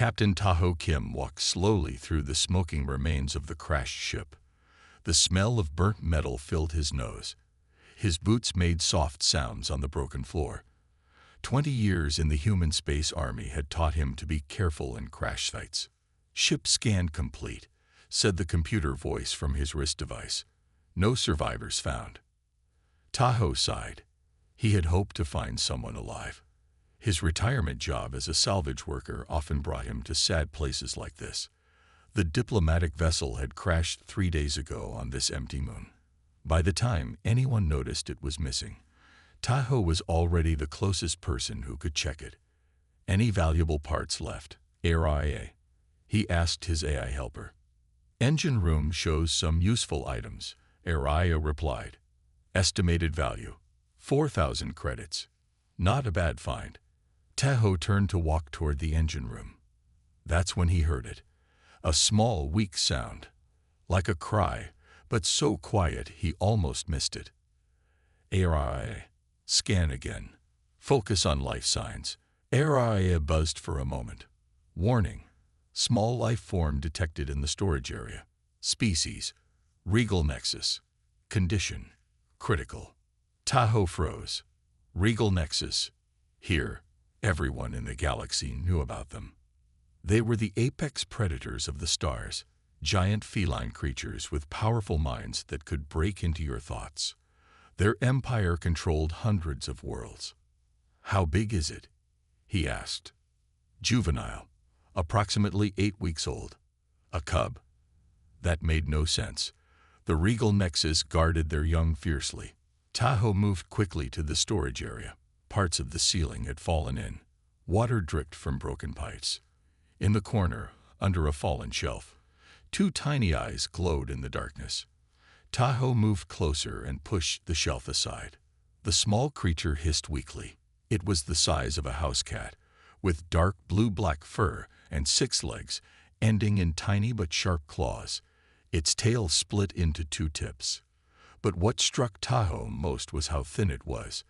Captain Tahoe Kim walked slowly through the smoking remains of the crashed ship. The smell of burnt metal filled his nose. His boots made soft sounds on the broken floor. 20 years in the human space army had taught him to be careful in crash sites. "Ship scan complete," said the computer voice from his wrist device. "No survivors found." Tahoe sighed. He had hoped to find someone alive. His retirement job as a salvage worker often brought him to sad places like this. The diplomatic vessel had crashed 3 days ago on this empty moon. By the time anyone noticed it was missing, Tahoe was already the closest person who could check it. "Any valuable parts left, HFY?" he asked his AI helper. "Engine room shows some useful items," HFY replied. "Estimated value, 4,000 credits. Not a bad find." Tahoe turned to walk toward the engine room. That's when he heard it. A small, weak sound, like a cry, but so quiet he almost missed it. HFY. "Scan again. Focus on life signs." HFY buzzed for a moment. "Warning. Small life form detected in the storage area. Species, Regal Nexus. Condition, critical." Tahoe froze. Regal Nexus. Here, everyone in the galaxy knew about them. They were the apex predators of the stars, giant feline creatures with powerful minds that could break into your thoughts. Their empire controlled hundreds of worlds. "How big is it?" he asked. "Juvenile. Approximately 8 weeks old. A cub." That made no sense. The Regal Nexus guarded their young fiercely. Tahoe moved quickly to the storage area. Parts of the ceiling had fallen in. Water dripped from broken pipes. In the corner, under a fallen shelf, 2 tiny eyes glowed in the darkness. Tahoe moved closer and pushed the shelf aside. The small creature hissed weakly. It was the size of a house cat, with dark blue-black fur and 6 legs, ending in tiny but sharp claws. Its tail split into 2 tips. But what struck Tahoe most was how thin it was.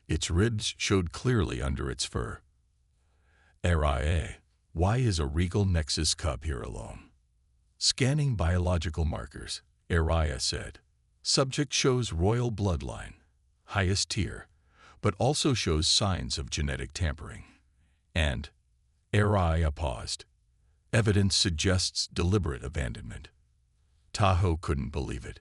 Its ribs showed clearly under its fur. "HFY, why is a Regal Nexus cub here alone?" "Scanning biological markers," HFY said. "Subject shows royal bloodline, highest tier, but also shows signs of genetic tampering." And HFY paused. "Evidence suggests deliberate abandonment." Tahoe couldn't believe it.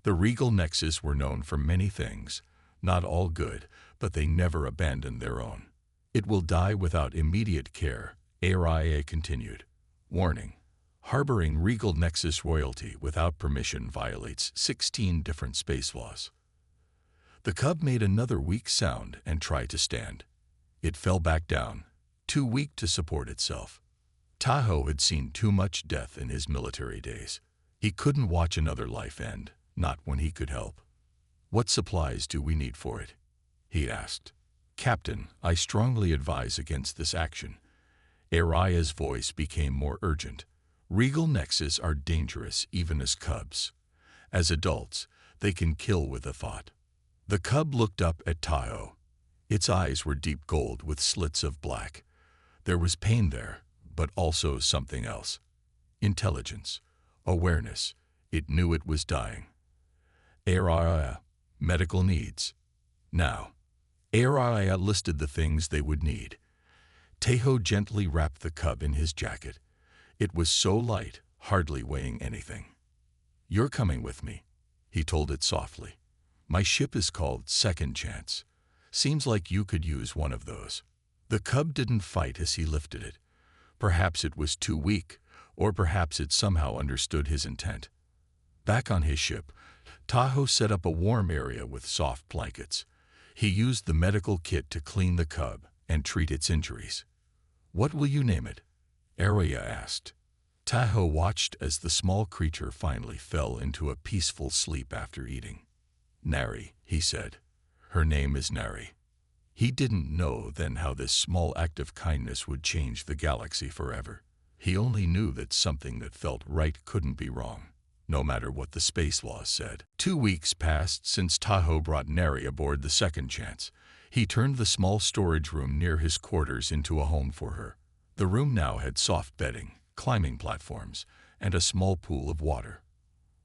The Regal Nexus were known for many things, not all good, but they never abandoned their own. "It will die without immediate care," HFY continued. "Warning. Harboring Regal Nexus royalty without permission violates 16 different space laws." The cub made another weak sound and tried to stand. It fell back down, too weak to support itself. Tahoe had seen too much death in his military days. He couldn't watch another life end, not when he could help. "What supplies do we need for it?" he asked. "Captain, I strongly advise against this action." HFY's voice became more urgent. "Regal Nexus are dangerous even as cubs. As adults, they can kill with a thought." The cub looked up at Tahoe. Its eyes were deep gold with slits of black. There was pain there, but also something else. Intelligence, awareness. It knew it was dying. HFY, medical needs. Now, HFY listed the things they would need. Tahoe gently wrapped the cub in his jacket. It was so light, hardly weighing anything. "You're coming with me," he told it softly. "My ship is called Second Chance. Seems like you could use one of those." The cub didn't fight as he lifted it. Perhaps it was too weak, or perhaps it somehow understood his intent. Back on his ship, Tahoe set up a warm area with soft blankets. He used the medical kit to clean the cub and treat its injuries. "What will you name it?" HFY asked. Tahoe watched as the small creature finally fell into a peaceful sleep after eating. "Nari," he said. "Her name is Nari." He didn't know then how this small act of kindness would change the galaxy forever. He only knew that something that felt right couldn't be wrong, no matter what the space laws said. 2 weeks passed since Tahoe brought Nari aboard the Second Chance. He turned the small storage room near his quarters into a home for her. The room now had soft bedding, climbing platforms, and a small pool of water.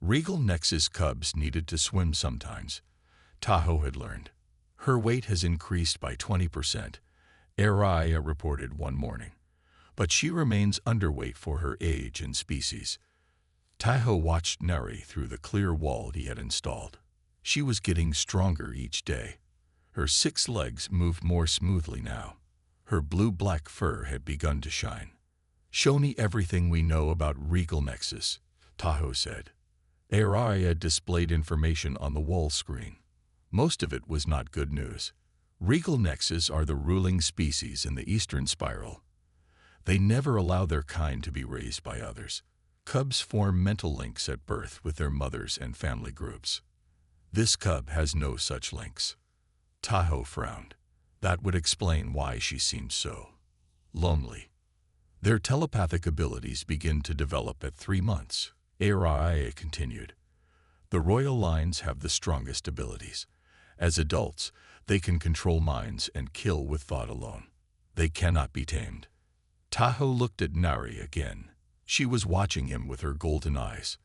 Regal Nexus cubs needed to swim sometimes, Tahoe had learned. Her weight has increased by 20%, Araya reported one morning, but she remains underweight for her age and species. Tahoe watched Neri through the clear wall he had installed. She was getting stronger each day. Her 6 legs moved more smoothly now. Her blue-black fur had begun to shine. "Show me everything we know about Regal Nexus," Tahoe said. Araya displayed information on the wall screen. Most of it was not good news. Regal Nexus are the ruling species in the Eastern Spiral. They never allow their kind to be raised by others. Cubs form mental links at birth with their mothers and family groups. This cub has no such links. Tahoe frowned. That would explain why she seemed so lonely. Their telepathic abilities begin to develop at 3 months, Araya continued. The royal lines have the strongest abilities. As adults, they can control minds and kill with thought alone. They cannot be tamed. Tahoe looked at Nari again. She was watching him with her golden eyes.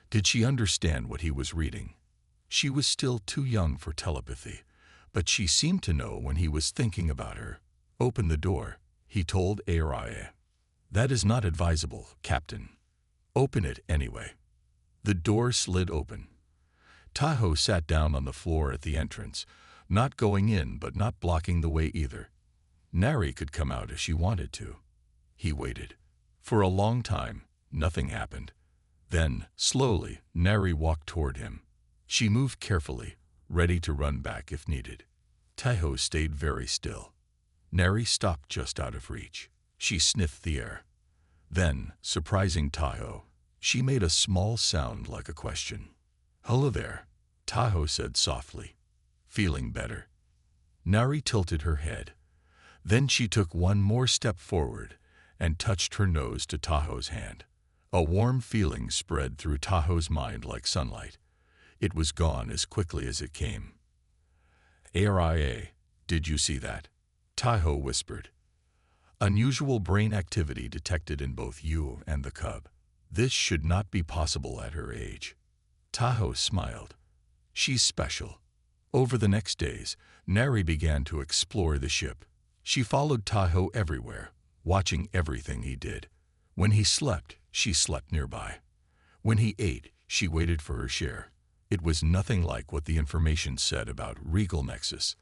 Did she understand what he was reading? She was still too young for telepathy, but she seemed to know when he was thinking about her. "Open the door," he told Araya. "That is not advisable, Captain." "Open it anyway." The door slid open. Tahoe sat down on the floor at the entrance, not going in but not blocking the way either. Nari could come out if she wanted to. He waited. For a long time, nothing happened. Then, slowly, Nari walked toward him. She moved carefully, ready to run back if needed. Tahoe stayed very still. Nari stopped just out of reach. She sniffed the air. Then, surprising Tahoe, she made a small sound like a question. "Hello there," Tahoe said softly. "Feeling better?" Nari tilted her head. Then she took one more step forward and touched her nose to Tahoe's hand. A warm feeling spread through Tahoe's mind like sunlight. It was gone as quickly as it came. "Araya, did you see that?" Tahoe whispered. "Unusual brain activity detected in both you and the cub. This should not be possible at her age." Tahoe smiled. "She's special." Over the next days, Nari began to explore the ship. She followed Tahoe everywhere, watching everything he did. When he slept, she slept nearby. When he ate, she waited for her share. It was nothing like what the information said about Regal Nexus.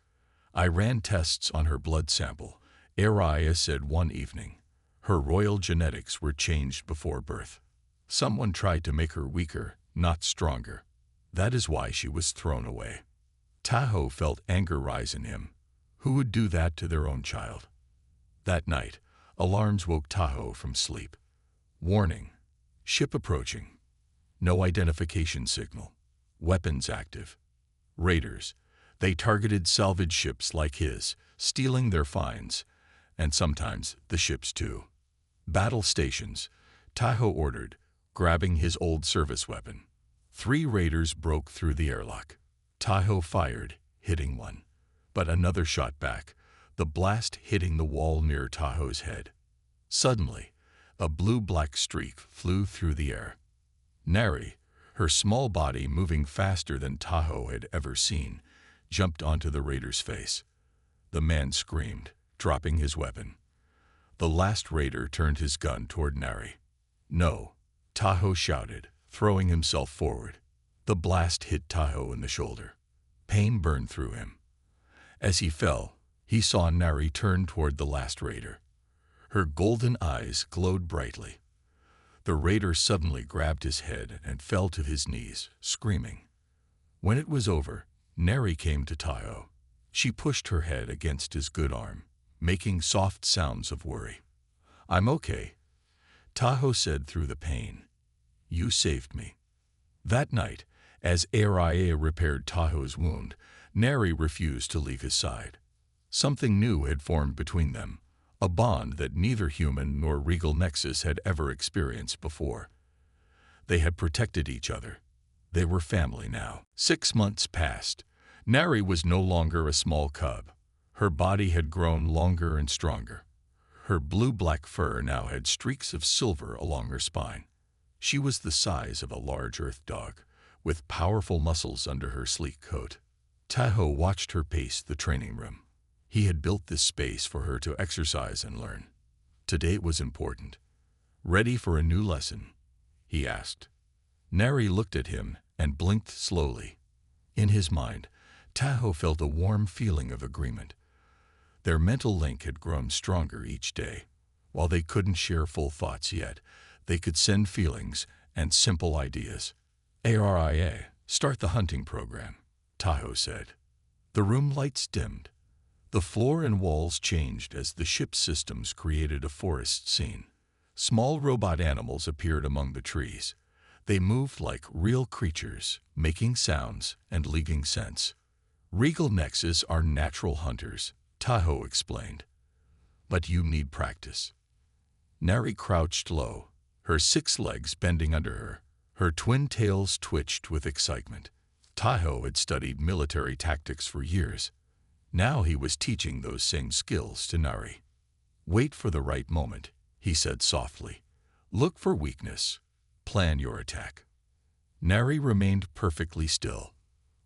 "I ran tests on her blood sample," Araya said one evening. "Her royal genetics were changed before birth. Someone tried to make her weaker, not stronger. That is why she was thrown away." Tahoe felt anger rise in him. Who would do that to their own child? That night, alarms woke Tahoe from sleep. "Warning. Ship approaching. No identification signal. Weapons active. Raiders. They targeted salvage ships like his, stealing their finds, and sometimes the ships too." "Battle stations," Tahoe ordered, grabbing his old service weapon. 3 raiders broke through the airlock. Tahoe fired, hitting one. But another shot back, the blast hitting the wall near Tahoe's head. Suddenly, a blue-black streak flew through the air. Nari, her small body moving faster than Tahoe had ever seen, jumped onto the raider's face. The man screamed, dropping his weapon. The last raider turned his gun toward Nari. "No," Tahoe shouted, throwing himself forward. The blast hit Tahoe in the shoulder. Pain burned through him. As he fell, he saw Nari turn toward the last raider. Her golden eyes glowed brightly. The raider suddenly grabbed his head and fell to his knees, screaming. When it was over, Nari came to Tahoe. She pushed her head against his good arm, making soft sounds of worry. "I'm okay," Tahoe said through the pain. "You saved me." That night, as Araya repaired Tahoe's wound, Nari refused to leave his side. Something new had formed between them, a bond that neither human nor Regal Nexus had ever experienced before. They had protected each other. They were family now. 6 months passed. Nari was no longer a small cub. Her body had grown longer and stronger. Her blue-black fur now had streaks of silver along her spine. She was the size of a large earth dog, with powerful muscles under her sleek coat. Tahoe watched her pace the training room. He had built this space for her to exercise and learn. Today was important. "Ready for a new lesson?" he asked. Nary looked at him and blinked slowly. In his mind, Tahoe felt a warm feeling of agreement. Their mental link had grown stronger each day. While they couldn't share full thoughts yet, they could send feelings and simple ideas. "ARIA, start the hunting program," Tahoe said. The room lights dimmed. The floor and walls changed as the ship's systems created a forest scene. Small robot animals appeared among the trees. They moved like real creatures, making sounds and leaking scents. "Regal Nexus are natural hunters," Tahoe explained. "But you need practice." Nary crouched low, her 6 legs bending under her. Her twin tails twitched with excitement. Tahoe had studied military tactics for years. Now he was teaching those same skills to Nari. "Wait for the right moment," he said softly. "Look for weakness. Plan your attack." Nari remained perfectly still.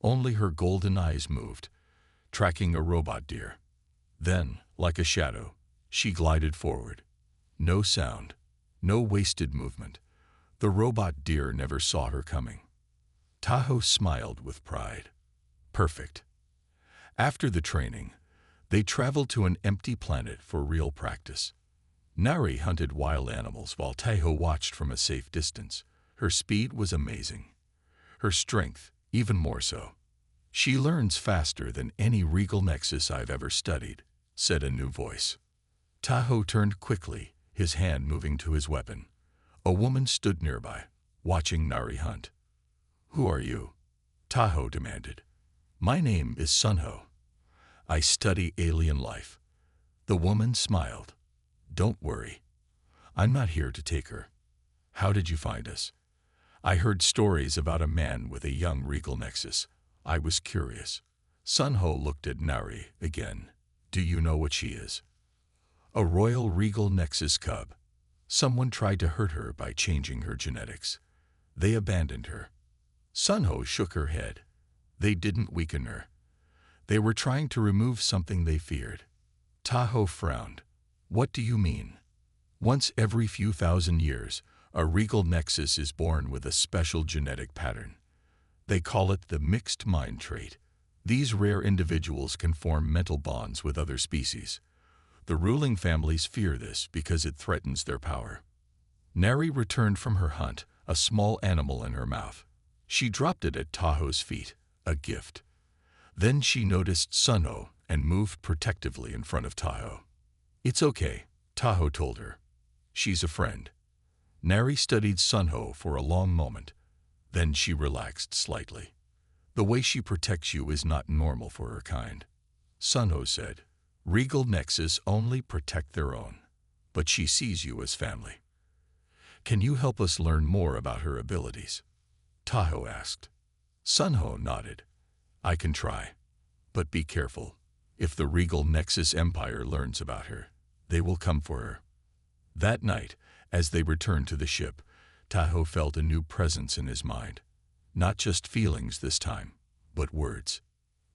Only her golden eyes moved, tracking a robot deer. Then, like a shadow, she glided forward. No sound, no wasted movement. The robot deer never saw her coming. Tahoe smiled with pride. Perfect. After the training, they traveled to an empty planet for real practice. Nari hunted wild animals while Tahoe watched from a safe distance. Her speed was amazing. Her strength, even more so. "She learns faster than any Regal Nexus I've ever studied," said a new voice. Tahoe turned quickly, his hand moving to his weapon. A woman stood nearby, watching Nari hunt. "Who are you?" Tahoe demanded. "My name is Sunho. I study alien life." The woman smiled. "Don't worry. I'm not here to take her. How did you find us?" "I heard stories about a man with a young Regal Nexus. I was curious." Sunho looked at Nari again. "Do you know what she is?" "A royal Regal Nexus cub. Someone tried to hurt her by changing her genetics. They abandoned her." Sunho shook her head. "They didn't weaken her. They were trying to remove something they feared." Tahoe frowned. "What do you mean?" "Once every few thousand years, a Regal Nexus is born with a special genetic pattern. They call it the mixed mind trait. These rare individuals can form mental bonds with other species. The ruling families fear this because it threatens their power." Nari returned from her hunt, a small animal in her mouth. She dropped it at Tahoe's feet, a gift. Then she noticed Sunho and moved protectively in front of Tahoe. "It's okay," Tahoe told her. "She's a friend." Nari studied Sunho for a long moment. Then she relaxed slightly. "The way she protects you is not normal for her kind," Sunho said. "Regal Nexus only protect their own, but she sees you as family." "Can you help us learn more about her abilities?" Tahoe asked. Sunho nodded. "I can try. But be careful. If the Regal Nexus Empire learns about her, they will come for her." That night, as they returned to the ship, Tahoe felt a new presence in his mind. Not just feelings this time, but words.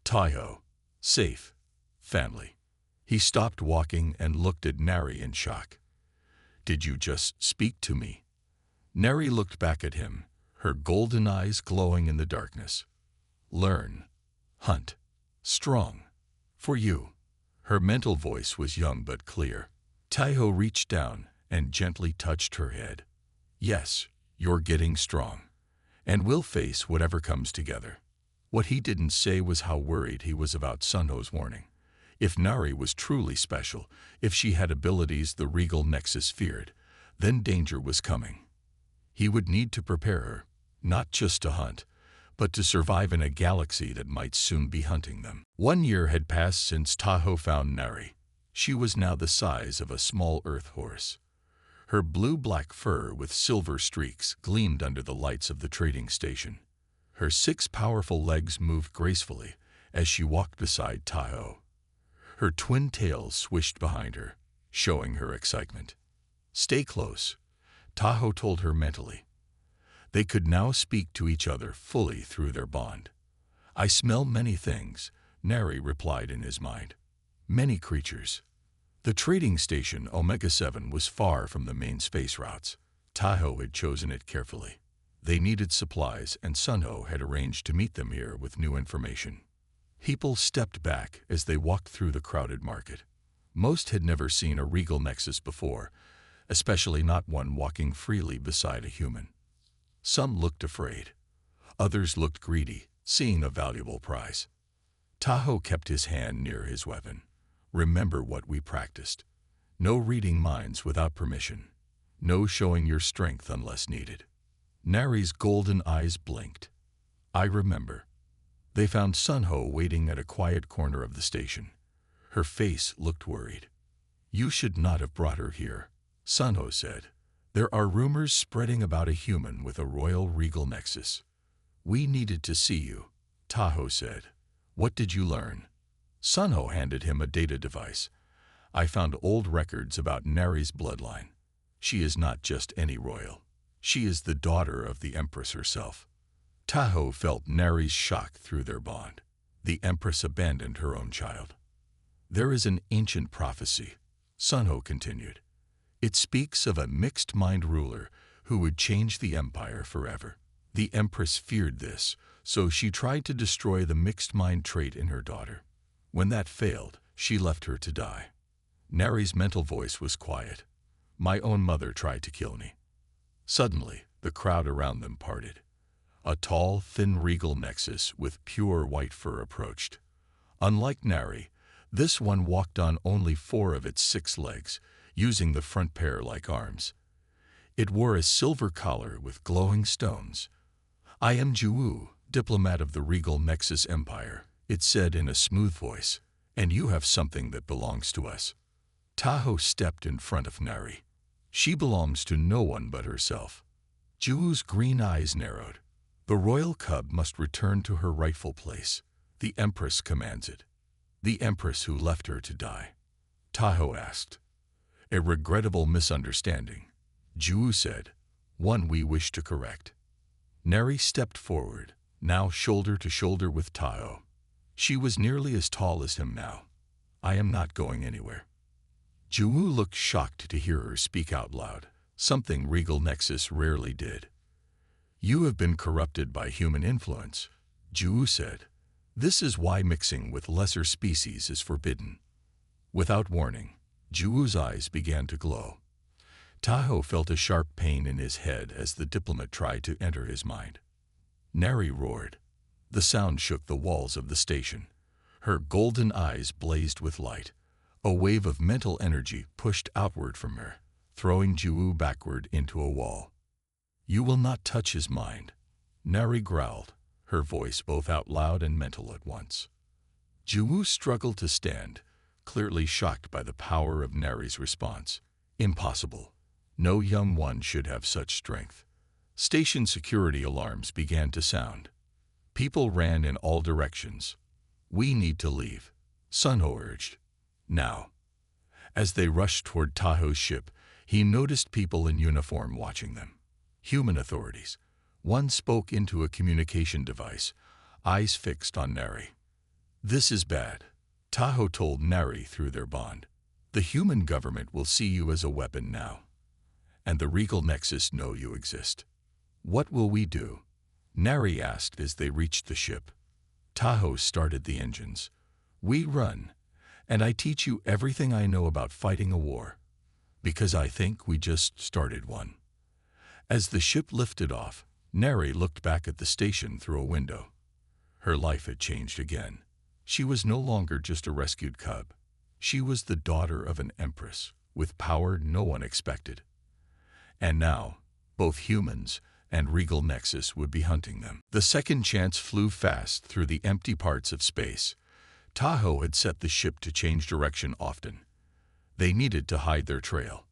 Tahoe. Safe. Family. He stopped walking and looked at Nari in shock. "Did you just speak to me?" Nari looked back at him, her golden eyes glowing in the darkness. "Learn. Hunt. Strong. For you." Her mental voice was young but clear. Tahoe reached down and gently touched her head. "Yes, you're getting strong. And we'll face whatever comes together." What he didn't say was how worried he was about Sunho's warning. If Nari was truly special, if she had abilities the Regal Nexus feared, then danger was coming. He would need to prepare her, not just to hunt, but to survive in a galaxy that might soon be hunting them. 1 year had passed since Tahoe found Nari. She was now the size of a small earth horse. Her blue-black fur with silver streaks gleamed under the lights of the trading station. Her 6 powerful legs moved gracefully as she walked beside Tahoe. Her twin tails swished behind her. showing her excitement. "Stay close," Tahoe told her mentally. They could now speak to each other fully through their bond. "I smell many things," Neri replied in his mind. "Many creatures." The trading station Omega-7 was far from the main space routes. Tahoe had chosen it carefully. They needed supplies, and Sunho had arranged to meet them here with new information. People stepped back as they walked through the crowded market. Most had never seen a regal nexus before, especially not one walking freely beside a human. Some looked afraid. Others looked greedy, seeing a valuable prize. Tahoe kept his hand near his weapon. "Remember what we practiced. No reading minds without permission. No showing your strength unless needed." Neri's golden eyes blinked. "I remember." They found Sunho waiting at a quiet corner of the station. Her face looked worried. "You should not have brought her here," Sunho said. "There are rumors spreading about a human with a royal regal nexus." "We needed to see you," Tahoe said. "What did you learn?" Sunho handed him a data device. "I found old records about Neri's bloodline. She is not just any royal. She is the daughter of the Empress herself." Tahoe felt Neri's shock through their bond. The Empress abandoned her own child. "There is an ancient prophecy," Sunho continued. "It speaks of a mixed-mind ruler who would change the empire forever. The Empress feared this, so she tried to destroy the mixed-mind trait in her daughter. When that failed, she left her to die." Neri's mental voice was quiet. "My own mother tried to kill me." Suddenly, the crowd around them parted. A tall, thin regal nexus with pure white fur approached. Unlike Neri, this one walked on only 4 of its 6 legs, using the front pair like arms. It wore a silver collar with glowing stones. "I am Juwu, diplomat of the regal Nexus Empire," it said in a smooth voice, "and you have something that belongs to us." Tahoe stepped in front of Neri. "She belongs to no one but herself." Juwu's green eyes narrowed. "The royal cub must return to her rightful place. The Empress commands it." "The Empress who left her to die?" Tahoe asked. "A regrettable misunderstanding," Juwu said. "One we wish to correct." Neri stepped forward, now shoulder to shoulder with Tahoe. She was nearly as tall as him now. "I am not going anywhere." Juwu looked shocked to hear her speak out loud, something regal nexus rarely did. "You have been corrupted by human influence," Juwu said. "This is why mixing with lesser species is forbidden." Without warning, Juwu's eyes began to glow. Tahoe felt a sharp pain in his head as the diplomat tried to enter his mind. Neri roared. The sound shook the walls of the station. Her golden eyes blazed with light. A wave of mental energy pushed outward from her, throwing Juwu backward into a wall. "You will not touch his mind," Neri growled, her voice both out loud and mental at once. Juwu struggled to stand, clearly shocked by the power of Neri's response. "Impossible. No young one should have such strength." Station security alarms began to sound. People ran in all directions. "We need to leave," Sunho urged. "Now." As they rushed toward Tahoe's ship, he noticed people in uniform watching them. Human authorities. One spoke into a communication device, eyes fixed on Neri. "This is bad," Tahoe told Neri through their bond. "The human government will see you as a weapon now. And the regal nexus know you exist." "What will we do?" Neri asked as they reached the ship. Tahoe started the engines. "We run, and I teach you everything I know about fighting a war. Because I think we just started one." As the ship lifted off, Neri looked back at the station through a window. Her life had changed again. She was no longer just a rescued cub. She was the daughter of an empress, with power no one expected. And now, both humans and regal nexus would be hunting them. The second chance flew fast through the empty parts of space. Tahoe had set the ship to change direction often. They needed to hide their trail.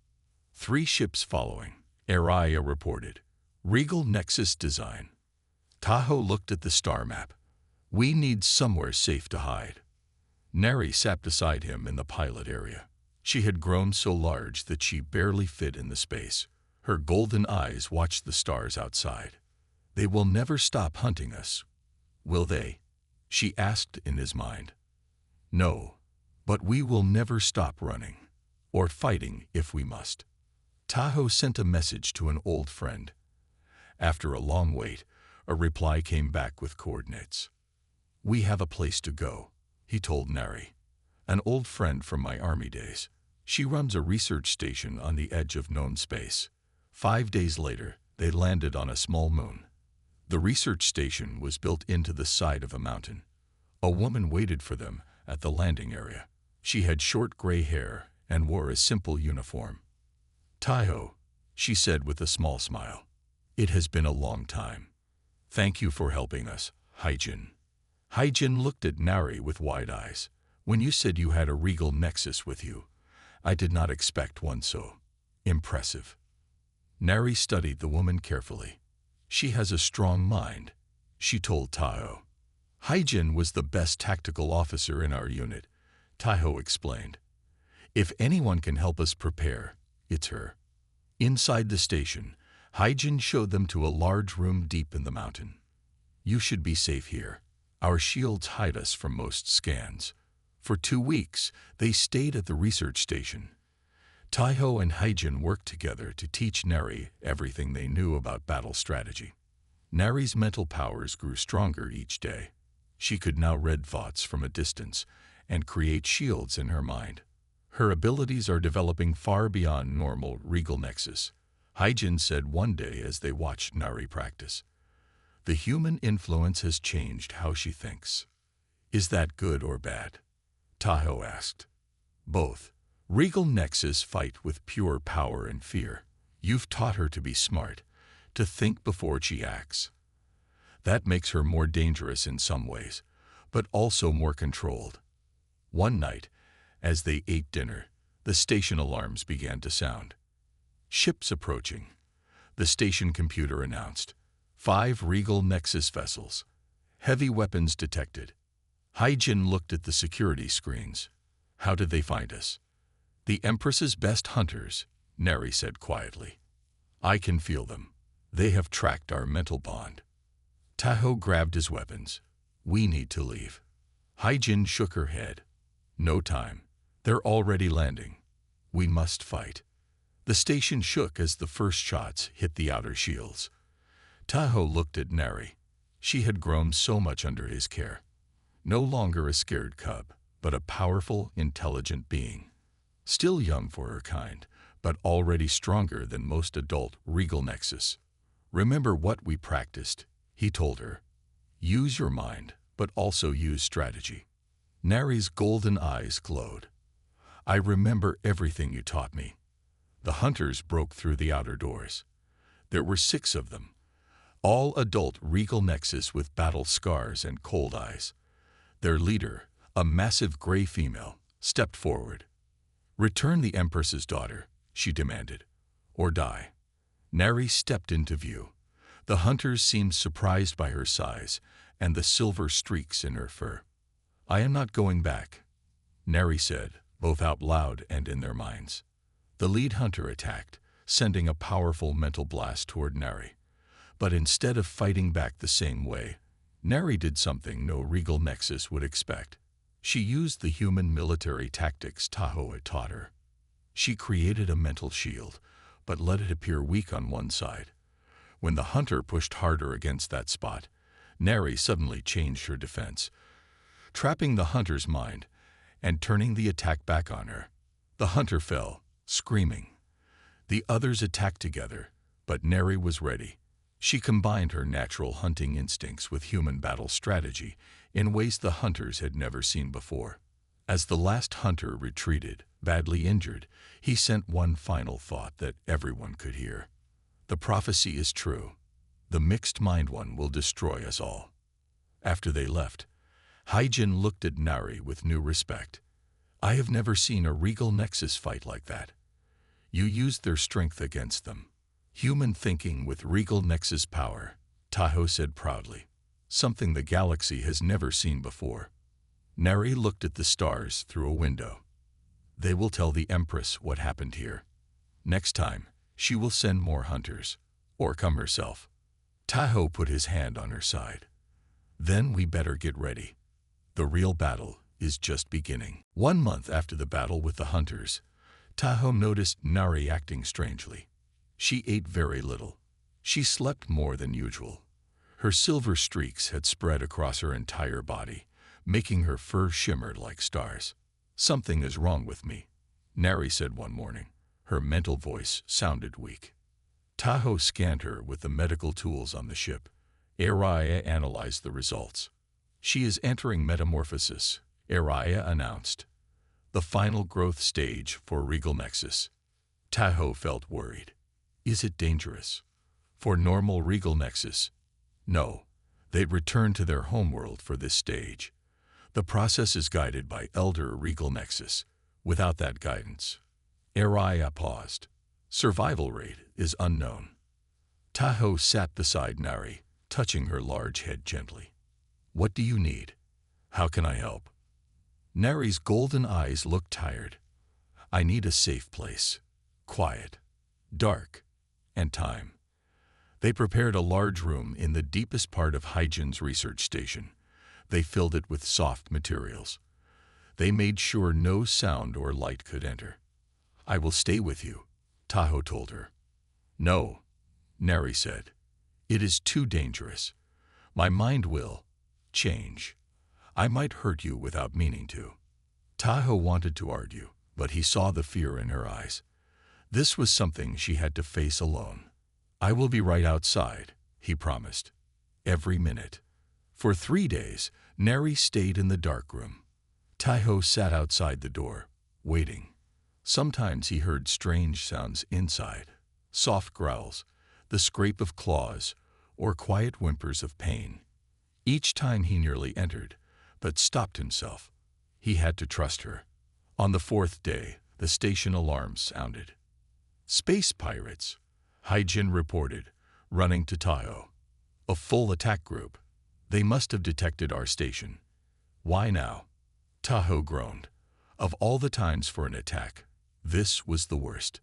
3 ships following, Araya reported. "Regal nexus design." Tahoe looked at the star map. "We need somewhere safe to hide." Neri sat beside him in the pilot area. She had grown so large that she barely fit in the space. Her golden eyes watched the stars outside. "They will never stop hunting us, will they?" she asked in his mind. "No, but we will never stop running, or fighting if we must." Tahoe sent a message to an old friend. After a long wait, a reply came back with coordinates. "We have a place to go," he told Nari. "An old friend from my army days. She runs a research station on the edge of known space." 5 days later, they landed on a small moon. The research station was built into the side of a mountain. A woman waited for them at the landing area. She had short gray hair and wore a simple uniform. "Tahoe," she said with a small smile. "It has been a long time. Thank you for helping us, Hyjin." Hyjin looked at Nari with wide eyes. "When you said you had a regal nexus with you, I did not expect one so impressive." Nari studied the woman carefully. "She has a strong mind," she told Tahoe. "Hyjin was the best tactical officer in our unit," Tahoe explained. "If anyone can help us prepare, it's her." Inside the station, Hyjin showed them to a large room deep in the mountain. "You should be safe here. Our shields hide us from most scans." For 2 weeks, they stayed at the research station. Tahoe and Hyjin worked together to teach Nari everything they knew about battle strategy. Nari's mental powers grew stronger each day. She could now read thoughts from a distance and create shields in her mind. Her abilities are developing far beyond normal regal nexus, Hyjin said one day as they watched Nari practice. "The human influence has changed how she thinks." "Is that good or bad?" Tahoe asked. "Both. Regal nexus fight with pure power and fear. You've taught her to be smart, to think before she acts. That makes her more dangerous in some ways, but also more controlled." One night, as they ate dinner, the station alarms began to sound. "Ships approaching," the station computer announced. 5 regal nexus vessels. Heavy weapons detected. Hyjin looked at the security screens. "How did they find us?" "The Empress's best hunters," Nari said quietly. "I can feel them. They have tracked our mental bond." Tahoe grabbed his weapons. "We need to leave." Hyjin shook her head. "No time. They're already landing. We must fight." The station shook as the first shots hit the outer shields. Tahoe looked at Nari. She had grown so much under his care. No longer a scared cub, but a powerful, intelligent being. Still young for her kind, but already stronger than most adult regal nexus. "Remember what we practiced," he told her. "Use your mind, but also use strategy." Nari's golden eyes glowed. "I remember everything you taught me." The hunters broke through the outer doors. There were 6 of them, all adult regal nexus with battle scars and cold eyes. Their leader, a massive gray female, stepped forward. "Return the Empress's daughter," she demanded, "or die." Nari stepped into view. The hunters seemed surprised by her size and the silver streaks in her fur. "I am not going back," Nari said, both out loud and in their minds. The lead hunter attacked, sending a powerful mental blast toward Nari. But instead of fighting back the same way, Nari did something no regal nexus would expect. She used the human military tactics Tahoe had taught her. She created a mental shield, but let it appear weak on one side. When the hunter pushed harder against that spot, Nari suddenly changed her defense, trapping the hunter's mind and turning the attack back on her. The hunter fell, screaming. The others attacked together, but Nari was ready. She combined her natural hunting instincts with human battle strategy in ways the hunters had never seen before. As the last hunter retreated, badly injured, he sent one final thought that everyone could hear. "The prophecy is true. The mixed mind one will destroy us all." After they left, Hyjin looked at Nari with new respect. "I have never seen a regal nexus fight like that. You used their strength against them." "Human thinking with regal nexus power," Tahoe said proudly. "Something the galaxy has never seen before." Nari looked at the stars through a window. They will tell the Empress what happened here. Next time, she will send more hunters, or come herself. Tahoe put his hand on her side. Then we better get ready. The real battle is just beginning. 1 month after the battle with the hunters, Tahoe noticed Nari acting strangely. She ate very little. She slept more than usual. Her silver streaks had spread across her entire body, making her fur shimmer like stars. "Something is wrong with me," Nari said one morning. Her mental voice sounded weak. Tahoe scanned her with the medical tools on the ship. Araya analyzed the results. "She is entering metamorphosis," Araya announced. "The final growth stage for Regal Nexus." Tahoe felt worried. Is it dangerous? For normal Regal Nexus? No. They'd return to their homeworld for this stage. The process is guided by Elder Regal Nexus. Without that guidance. Araya paused. Survival rate is unknown. Tahoe sat beside Nari, touching her large head gently. "What do you need? How can I help?" Nari's golden eyes looked tired. "I need a safe place. Quiet. Dark. And time." They prepared a large room in the deepest part of Hygien's research station. They filled it with soft materials. They made sure no sound or light could enter. "I will stay with you," Tahoe told her. "No," Nari said. "It is too dangerous. My mind will change. I might hurt you without meaning to." Tahoe wanted to argue, but he saw the fear in her eyes. This was something she had to face alone. "I will be right outside," he promised. Every minute. For 3 days, Nari stayed in the dark room. Tahoe sat outside the door, waiting. Sometimes he heard strange sounds inside, soft growls, the scrape of claws, or quiet whimpers of pain. Each time he nearly entered, but stopped himself. He had to trust her. On the 4th day, the station alarms sounded. "Space pirates," Hygiene reported, running to Tahoe. "A full attack group. They must have detected our station." "Why now?" Tahoe groaned. Of all the times for an attack, this was the worst.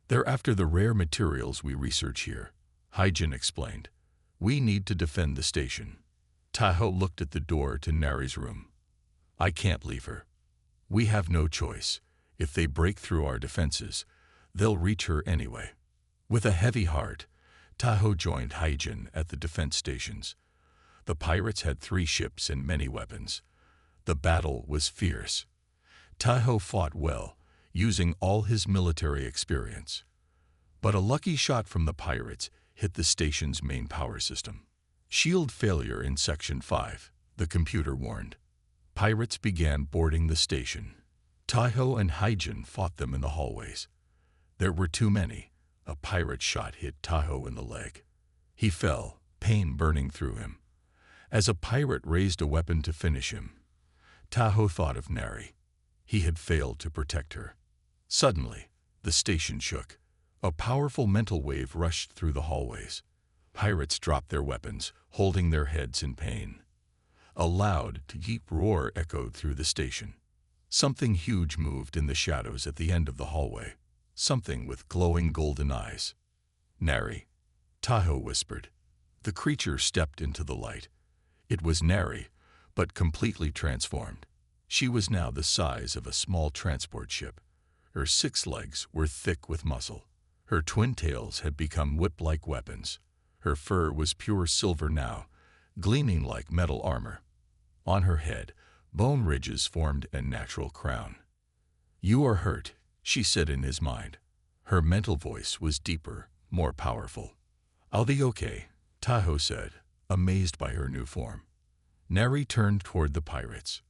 "They're after the rare materials we research here," Hygiene explained. "We need to defend the station." Tahoe looked at the door to Nari's room. "I can't leave her. We have no choice. If they break through our defenses, they'll reach her anyway." With a heavy heart, Tahoe joined Hygiene at the defense stations. The pirates had 3 ships and many weapons. The battle was fierce. Tahoe fought well, using all his military experience. But a lucky shot from the pirates hit the station's main power system. "Shield failure in Section 5, the computer warned. Pirates began boarding the station. Tahoe and Hygiene fought them in the hallways. There were too many. A pirate shot hit Tahoe in the leg. He fell, pain burning through him. As a pirate raised a weapon to finish him, Tahoe thought of Nari. He had failed to protect her. Suddenly, the station shook. A powerful mental wave rushed through the hallways. Pirates dropped their weapons, holding their heads in pain. A loud, deep roar echoed through the station. Something huge moved in the shadows at the end of the hallway. Something with glowing golden eyes. "Nari," Tahoe whispered. The creature stepped into the light. It was Nari, but completely transformed. She was now the size of a small transport ship. Her 6 legs were thick with muscle. Her twin tails had become whip-like weapons. Her fur was pure silver now, gleaming like metal armor. On her head, bone ridges formed a natural crown. "You are hurt," she said in his mind. Her mental voice was deeper, more powerful. "I'll be okay," Tahoe said, amazed by her new form. Nari turned toward the pirates.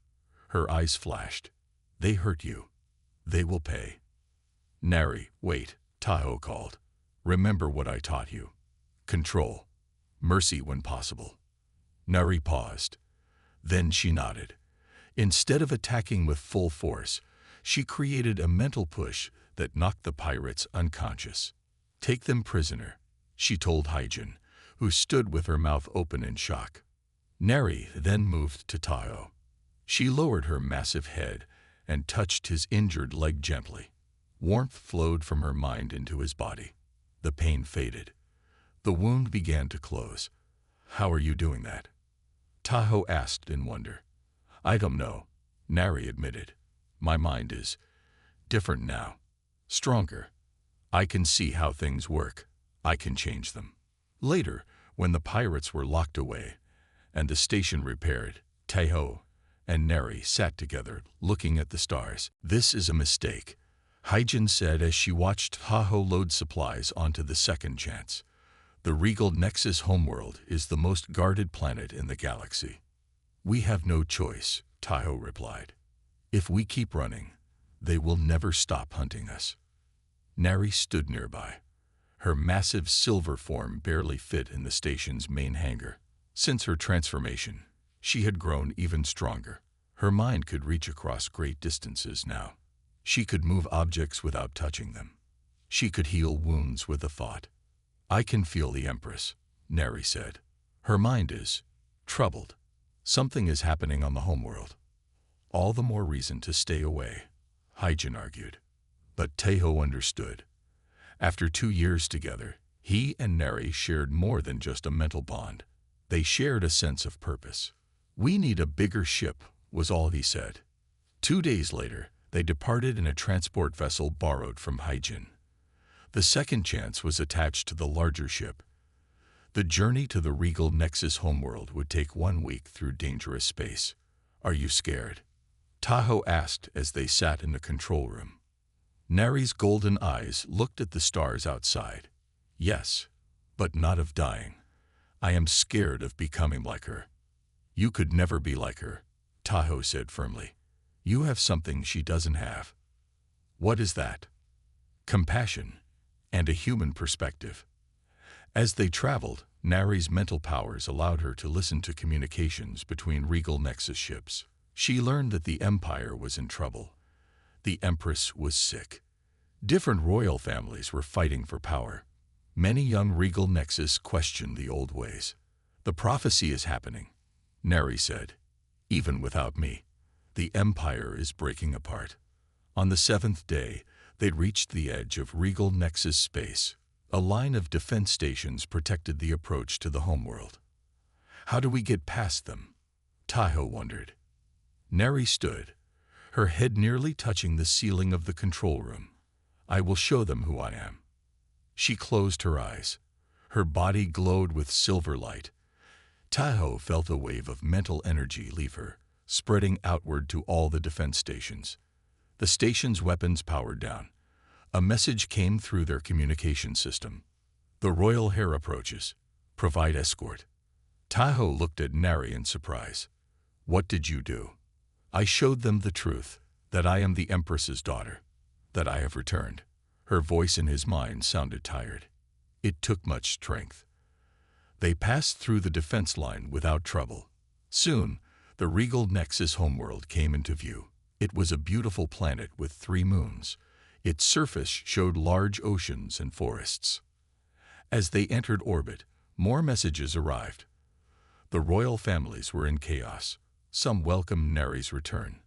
Her eyes flashed. "They hurt you. They will pay." "Nari, wait," Tahoe called. "Remember what I taught you. Control. Mercy when possible." Nari paused. Then she nodded. Instead of attacking with full force, she created a mental push that knocked the pirates unconscious. "Take them prisoner," she told Hygiene, who stood with her mouth open in shock. Nari then moved to Tahoe. She lowered her massive head and touched his injured leg gently. Warmth flowed from her mind into his body. The pain faded. The wound began to close. "How are you doing that?" Tahoe asked in wonder. "I don't know," Nari admitted. "My mind is different now. Stronger. I can see how things work. I can change them." Later, when the pirates were locked away and the station repaired, Tahoe and Neri sat together, looking at the stars. "This is a mistake," Hyjin said as she watched Tahoe load supplies onto the second chance. "The Regal Nexus homeworld is the most guarded planet in the galaxy." "We have no choice," Tahoe replied. "If we keep running, they will never stop hunting us." Nari stood nearby. Her massive silver form barely fit in the station's main hangar. Since her transformation, she had grown even stronger. Her mind could reach across great distances now. She could move objects without touching them. She could heal wounds with a thought. "I can feel the Empress," Neri said. "Her mind is troubled. Something is happening on the homeworld." "All the more reason to stay away," Hyjin argued. But Tahoe understood. After 2 years together, he and Neri shared more than just a mental bond. They shared a sense of purpose. "We need a bigger ship," was all he said. 2 days later, they departed in a transport vessel borrowed from Hyjin. The second chance was attached to the larger ship. The journey to the Regal Nexus homeworld would take 1 week through dangerous space. "Are you scared?" Tahoe asked as they sat in the control room. Nari's golden eyes looked at the stars outside. "Yes, but not of dying. I am scared of becoming like her." "You could never be like her," Tahoe said firmly. "You have something she doesn't have." "What is that?" "Compassion and a human perspective." As they traveled, Nari's mental powers allowed her to listen to communications between Regal Nexus ships. She learned that the Empire was in trouble. The Empress was sick. Different royal families were fighting for power. Many young Regal Nexus questioned the old ways. "The prophecy is happening," Neri said. "Even without me, the Empire is breaking apart." On the 7th day, they reached the edge of Regal Nexus space. A line of defense stations protected the approach to the homeworld. "How do we get past them?" Tahoe wondered. Neri stood, her head nearly touching the ceiling of the control room. "I will show them who I am." She closed her eyes. Her body glowed with silver light. Tahoe felt a wave of mental energy leave her, spreading outward to all the defense stations. The station's weapons powered down. A message came through their communication system. "The Royal Hair approaches. Provide escort." Tahoe looked at Nari in surprise. "What did you do?" "I showed them the truth, that I am the Empress's daughter, that I have returned." Her voice in his mind sounded tired. It took much strength. They passed through the defense line without trouble. Soon, the Regal Nexus homeworld came into view. It was a beautiful planet with 3 moons. Its surface showed large oceans and forests. As they entered orbit, more messages arrived. The royal families were in chaos. Some welcomed Neri's return.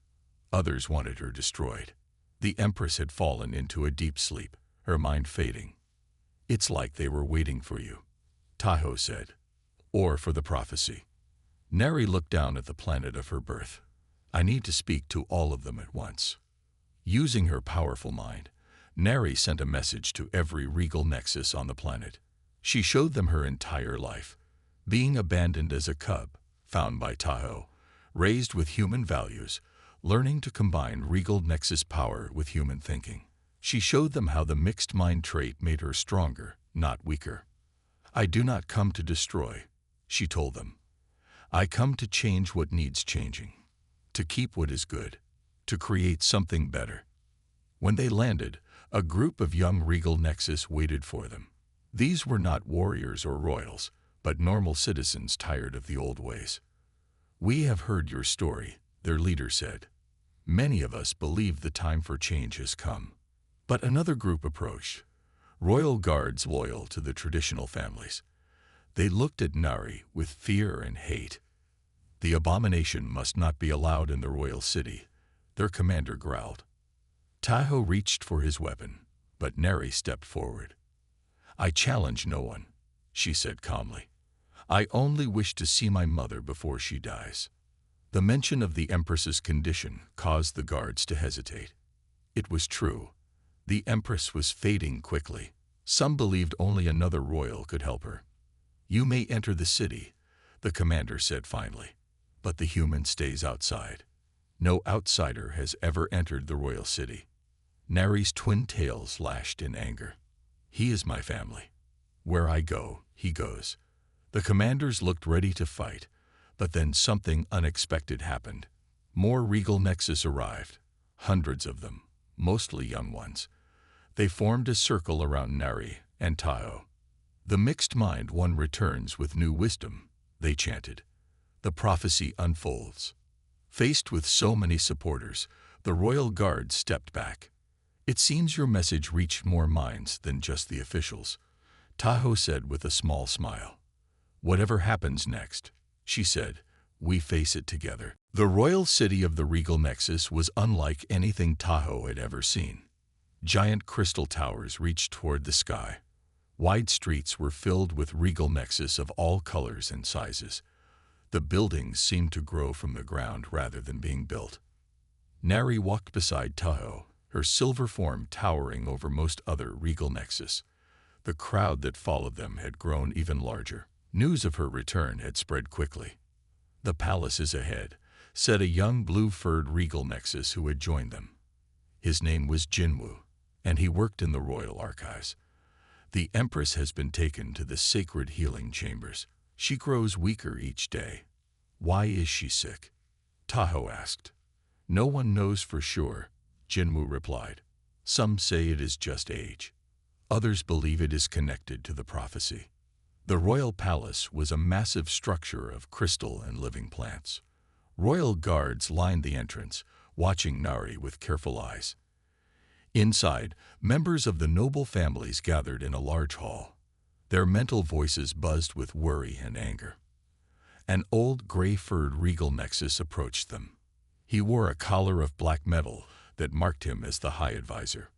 Others wanted her destroyed. The Empress had fallen into a deep sleep, her mind fading. "It's like they were waiting for you," Tahoe said. "Or for the prophecy." Neri looked down at the planet of her birth. "I need to speak to all of them at once." Using her powerful mind, Neri sent a message to every Regal Nexus on the planet. She showed them her entire life, being abandoned as a cub, found by Tahoe, raised with human values, learning to combine Regal Nexus power with human thinking. She showed them how the mixed mind trait made her stronger, not weaker. "I do not come to destroy," she told them. "I come to change what needs changing, to keep what is good, to create something better." When they landed, a group of young Regal Nexus waited for them. These were not warriors or royals, but normal citizens tired of the old ways. "We have heard your story," their leader said. "Many of us believe the time for change has come." But another group approached, royal guards loyal to the traditional families. They looked at Nari with fear and hate. "The abomination must not be allowed in the royal city," their commander growled. Tahoe reached for his weapon, but Neri stepped forward. "I challenge no one," she said calmly. "I only wish to see my mother before she dies." The mention of the Empress's condition caused the guards to hesitate. It was true. The Empress was fading quickly. Some believed only another royal could help her. "You may enter the city," the commander said finally, "but the human stays outside. No outsider has ever entered the royal city." Neri's twin tails lashed in anger. "He is my family. Where I go, he goes." The commanders looked ready to fight, but then something unexpected happened. More regal nexus arrived, hundreds of them, mostly young ones. They formed a circle around Neri and Tahoe. "The mixed mind one returns with new wisdom," they chanted. "The prophecy unfolds." Faced with so many supporters, the royal guard stepped back. "It seems your message reached more minds than just the officials," Tahoe said with a small smile. "Whatever happens next," she said, "we face it together." The royal city of the regal nexus was unlike anything Tahoe had ever seen. Giant crystal towers reached toward the sky. Wide streets were filled with regal nexus of all colors and sizes. The buildings seemed to grow from the ground rather than being built. Neri walked beside Tahoe, her silver form towering over most other regal nexus. The crowd that followed them had grown even larger. News of her return had spread quickly. "The palace is ahead," said a young blue-furred regal nexus who had joined them. His name was Jinwu, and he worked in the royal archives. "The Empress has been taken to the sacred healing chambers. She grows weaker each day." "Why is she sick?" Tahoe asked. "No one knows for sure," Jinwu replied. "Some say it is just age. Others believe it is connected to the prophecy." The royal palace was a massive structure of crystal and living plants. Royal guards lined the entrance, watching Neri with careful eyes. Inside, members of the noble families gathered in a large hall. Their mental voices buzzed with worry and anger. An old gray-furred regal nexus approached them. He wore a collar of black metal that marked him as the High Advisor.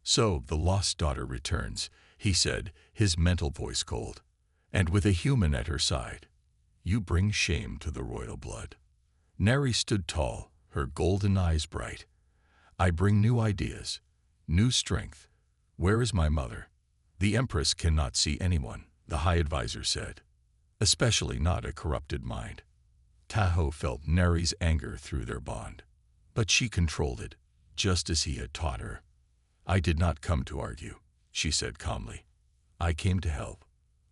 "So, the lost daughter returns," he said, his mental voice cold. "And with a human at her side. You bring shame to the royal blood." Neri stood tall, her golden eyes bright. "I bring new ideas, new strength. Where is my mother?" "The Empress cannot see anyone," the High Advisor said. "Especially not a corrupted mind." Tahoe felt Neri's anger through their bond. But she controlled it, just as he had taught her. "I did not come to argue," she said calmly. "I came to help."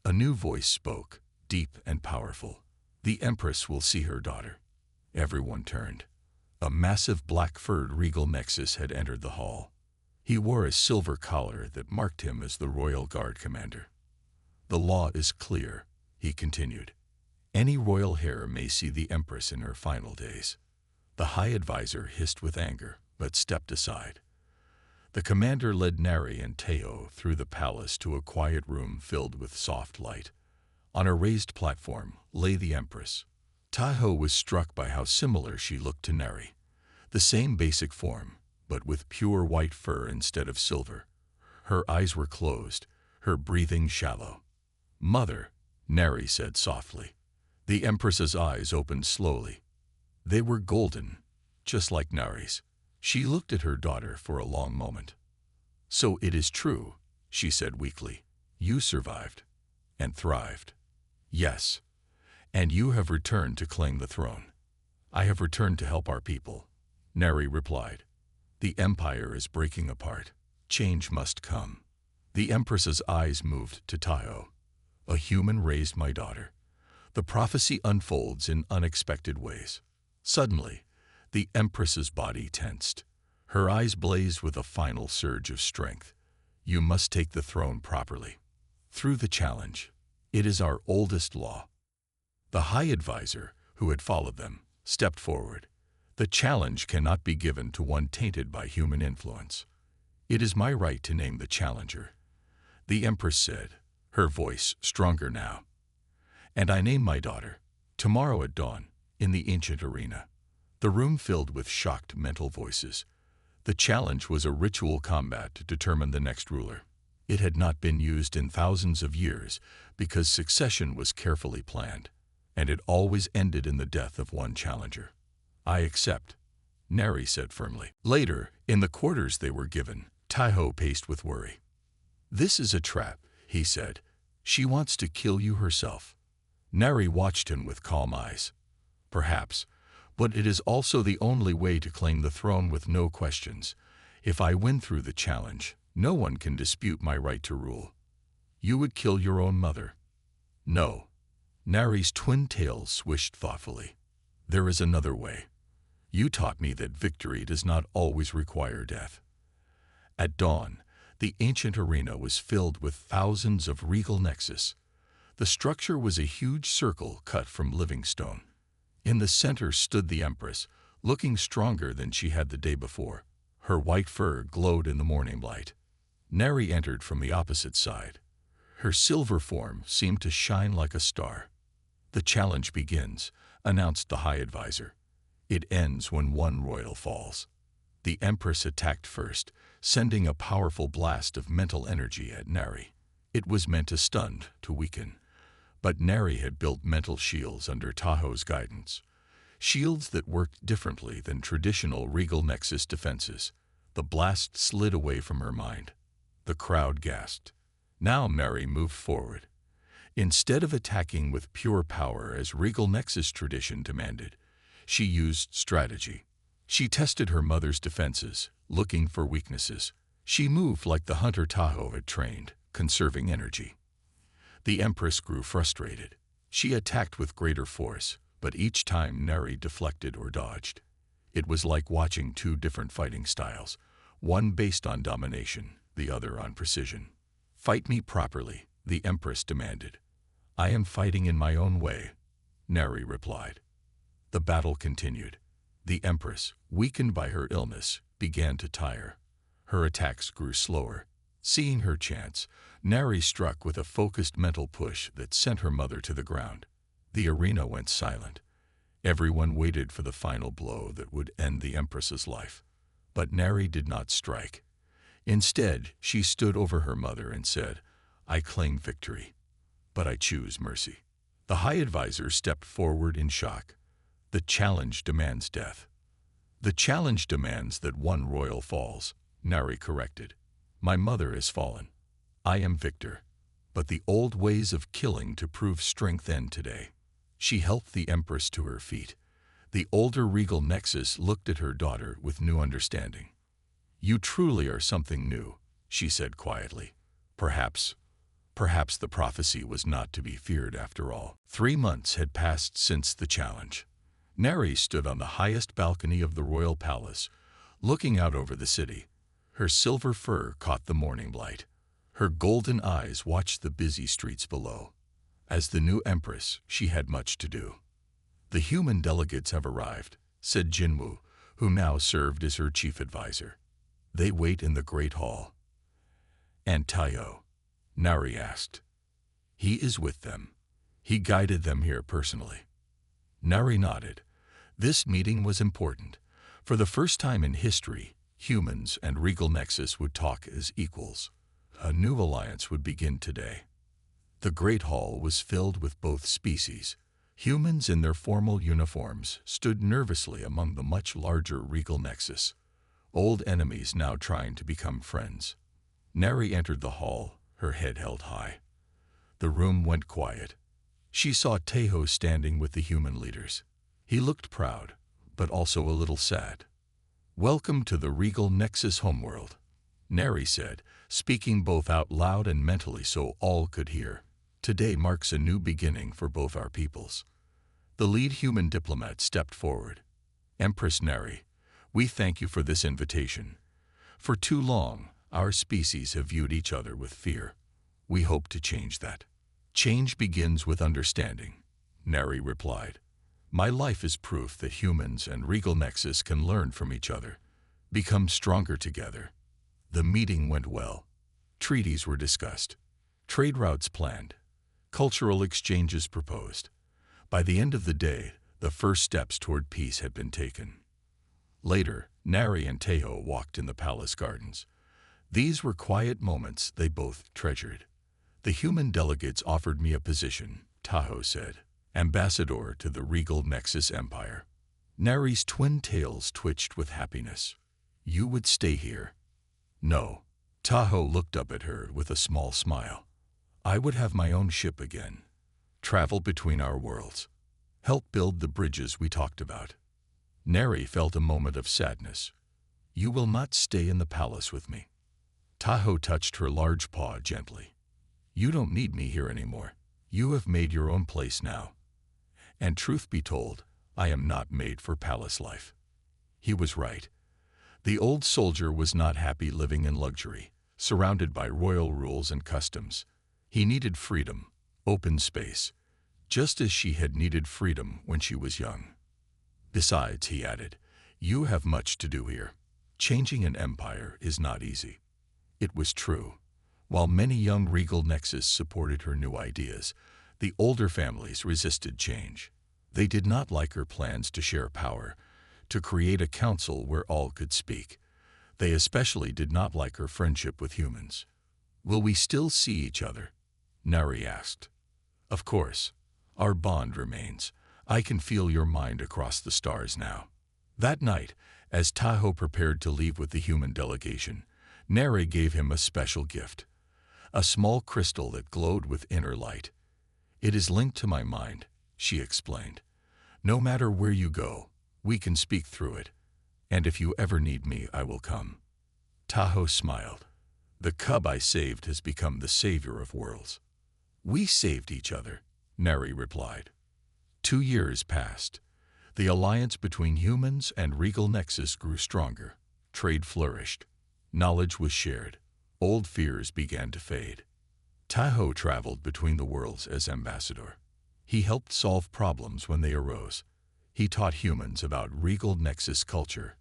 A new voice spoke, deep and powerful. "The Empress will see her daughter." Everyone turned. A massive black-furred regal nexus had entered the hall. He wore a silver collar that marked him as the royal guard commander. "The law is clear," he continued. "Any royal heir may see the Empress in her final days." The High Advisor hissed with anger, but stepped aside. The commander led Neri and Tahoe through the palace to a quiet room filled with soft light. On a raised platform lay the Empress. Tahoe was struck by how similar she looked to Neri. The same basic form, but with pure white fur instead of silver. Her eyes were closed, her breathing shallow. "Mother," Neri said softly. The Empress's eyes opened slowly. They were golden, just like Neri's. She looked at her daughter for a long moment. "So it is true," she said weakly. "You survived and thrived." "Yes, and you have returned to claim the throne." "I have returned to help our people," Neri replied. "The Empire is breaking apart. Change must come." The Empress's eyes moved to Tahoe. "A human raised my daughter." The prophecy unfolds in unexpected ways. Suddenly, the Empress's body tensed. Her eyes blazed with a final surge of strength. "You must take the throne properly. Through the challenge. It is our oldest law." The High Advisor, who had followed them, stepped forward. "The challenge cannot be given to one tainted by human influence. It is my right to name the challenger," the Empress said, her voice stronger now. "And I name my daughter, tomorrow at dawn, in the ancient arena." The room filled with shocked mental voices. The challenge was a ritual combat to determine the next ruler. It had not been used in thousands of years because succession was carefully planned, and it always ended in the death of one challenger. "I accept," Neri said firmly. Later, in the quarters they were given, Taiho paced with worry. "This is a trap," he said. "She wants to kill you herself." Neri watched him with calm eyes. "Perhaps, but it is also the only way to claim the throne with no questions. If I win through the challenge, no one can dispute my right to rule." "You would kill your own mother." "No." Nari's twin tails swished thoughtfully. "There is another way. You taught me that victory does not always require death." At dawn, the ancient arena was filled with thousands of regal nexus. The structure was a huge circle cut from living stone. In the center stood the Empress, looking stronger than she had the day before. Her white fur glowed in the morning light. Neri entered from the opposite side. Her silver form seemed to shine like a star. "The challenge begins," announced the High Advisor. "It ends when one royal falls." The Empress attacked first, sending a powerful blast of mental energy at Neri. It was meant to stun, to weaken. But Neri had built mental shields under Tahoe's guidance. Shields that worked differently than traditional regal nexus defenses. The blast slid away from her mind. The crowd gasped. Now Neri moved forward. Instead of attacking with pure power as regal nexus tradition demanded, she used strategy. She tested her mother's defenses, looking for weaknesses. She moved like the hunter Tahoe had trained, conserving energy. The Empress grew frustrated. She attacked with greater force, but each time Neri deflected or dodged. It was like watching two different fighting styles, one based on domination, the other on precision. "Fight me properly," the Empress demanded. "I am fighting in my own way," Neri replied. The battle continued. The Empress, weakened by her illness, began to tire. Her attacks grew slower. Seeing her chance, Neri struck with a focused mental push that sent her mother to the ground. The arena went silent. Everyone waited for the final blow that would end the Empress's life. But Neri did not strike. Instead, she stood over her mother and said, "I claim victory, but I choose mercy." The High Advisor stepped forward in shock. "The challenge demands death." "The challenge demands that one royal falls," Neri corrected. "My mother has fallen. I am victor. But the old ways of killing to prove strength end today." She helped the Empress to her feet. The older regal nexus looked at her daughter with new understanding. "You truly are something new," she said quietly. Perhaps the prophecy was not to be feared after all. 3 months had passed since the challenge. Neri stood on the highest balcony of the royal palace, looking out over the city. Her silver fur caught the morning light. Her golden eyes watched the busy streets below. As the new Empress, she had much to do. "The human delegates have arrived," said Jinwu, who now served as her chief advisor. "They wait in the great hall." "And Taiho?" Neri asked. "He is with them. He guided them here personally." Neri nodded. This meeting was important. For the first time in history, humans and regal nexus would talk as equals. A new alliance would begin today. The Great Hall was filled with both species. Humans in their formal uniforms stood nervously among the much larger regal nexus. Old enemies now trying to become friends. Neri entered the hall, her head held high. The room went quiet. She saw Taiho standing with the human leaders. He looked proud, but also a little sad. "Welcome to the regal nexus homeworld," Neri said, speaking both out loud and mentally so all could hear. "Today marks a new beginning for both our peoples." The lead human diplomat stepped forward. "Empress Neri, we thank you for this invitation. For too long, our species have viewed each other with fear. We hope to change that." "Change begins with understanding," Neri replied. "My life is proof that humans and regal nexus can learn from each other, become stronger together." The meeting went well. Treaties were discussed, trade routes planned, cultural exchanges proposed. By the end of the day, The first steps toward peace had been taken. Later, Nari and Tahoe walked in the palace gardens. These were quiet moments they both treasured. The human delegates offered me a position, Tahoe said, ambassador to the regal Nexus Empire. Nari's twin tails twitched with happiness. You would stay here? No. Tahoe looked up at her with a small smile. I would have my own ship again. Travel between our worlds. Help build the bridges we talked about. Nari felt a moment of sadness. You will not stay in the palace with me. Tahoe touched her large paw gently. You don't need me here anymore. You have made your own place now. And truth be told, I am not made for palace life. He was right. The old soldier was not happy living in luxury, surrounded by royal rules and customs. He needed freedom, open space, just as she had needed freedom when she was young. Besides, he added, you have much to do here. Changing an empire is not easy. It was true. While many young regal Nexus supported her new ideas, the older families resisted change. They did not like her plans to share power, to create a council where all could speak. They especially did not like her friendship with humans. Will we still see each other? Nari asked. Of course. Our bond remains. I can feel your mind across the stars now. That night, as Tahoe prepared to leave with the human delegation, Nari gave him a special gift. A small crystal that glowed with inner light. It is linked to my mind, she explained. No matter where you go, we can speak through it. And if you ever need me, I will come. Tahoe smiled. The cub I saved has become the savior of worlds. We saved each other, Nari replied. 2 years passed. The alliance between humans and regal Nexus grew stronger. Trade flourished. Knowledge was shared. Old fears began to fade. Tahoe traveled between the worlds as ambassador. He helped solve problems when they arose. He taught humans about regal Nexus culture.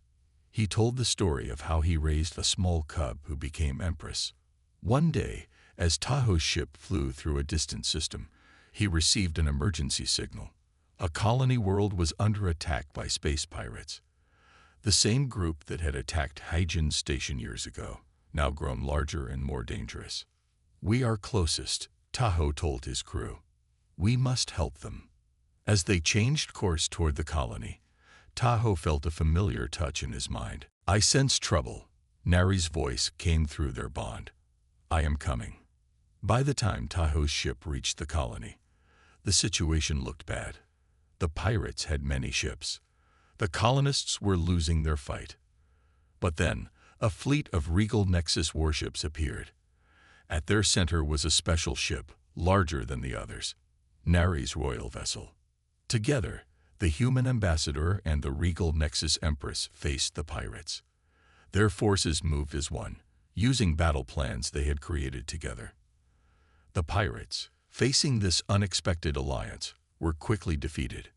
He told the story of how he raised a small cub who became Empress. One day, as Tahoe's ship flew through a distant system, he received an emergency signal. A colony world was under attack by space pirates. The same group that had attacked Hygien's station years ago, now grown larger and more dangerous. We are closest, Tahoe told his crew. We must help them. As they changed course toward the colony, Tahoe felt a familiar touch in his mind. I sense trouble. Nari's voice came through their bond. I am coming. By the time Tahoe's ship reached the colony, the situation looked bad. The pirates had many ships. The colonists were losing their fight. But then, a fleet of regal Nexus warships appeared. At their center was a special ship, larger than the others, Nari's royal vessel. Together, the human ambassador and the regal Nexus Empress faced the pirates. Their forces moved as one, using battle plans they had created together. The pirates, facing this unexpected alliance, were quickly defeated.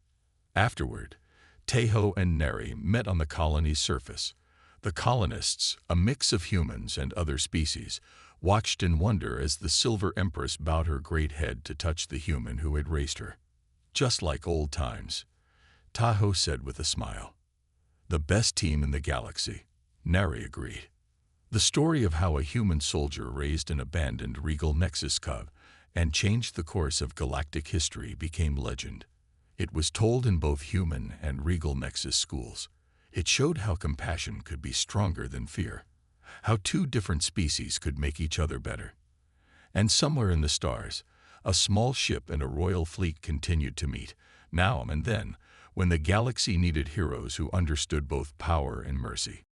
Afterward, Tahoe and Nari met on the colony's surface. The colonists, a mix of humans and other species, watched in wonder as the Silver Empress bowed her great head to touch the human who had raised her. Just like old times, Tahoe said with a smile. The best team in the galaxy, Nari agreed. The story of how a human soldier raised an abandoned regal Nexus cub and changed the course of galactic history became legend. It was told in both human and regal Nexus schools. It showed how compassion could be stronger than fear, how two different species could make each other better. And somewhere in the stars, a small ship and a royal fleet continued to meet, now and then, when the galaxy needed heroes who understood both power and mercy.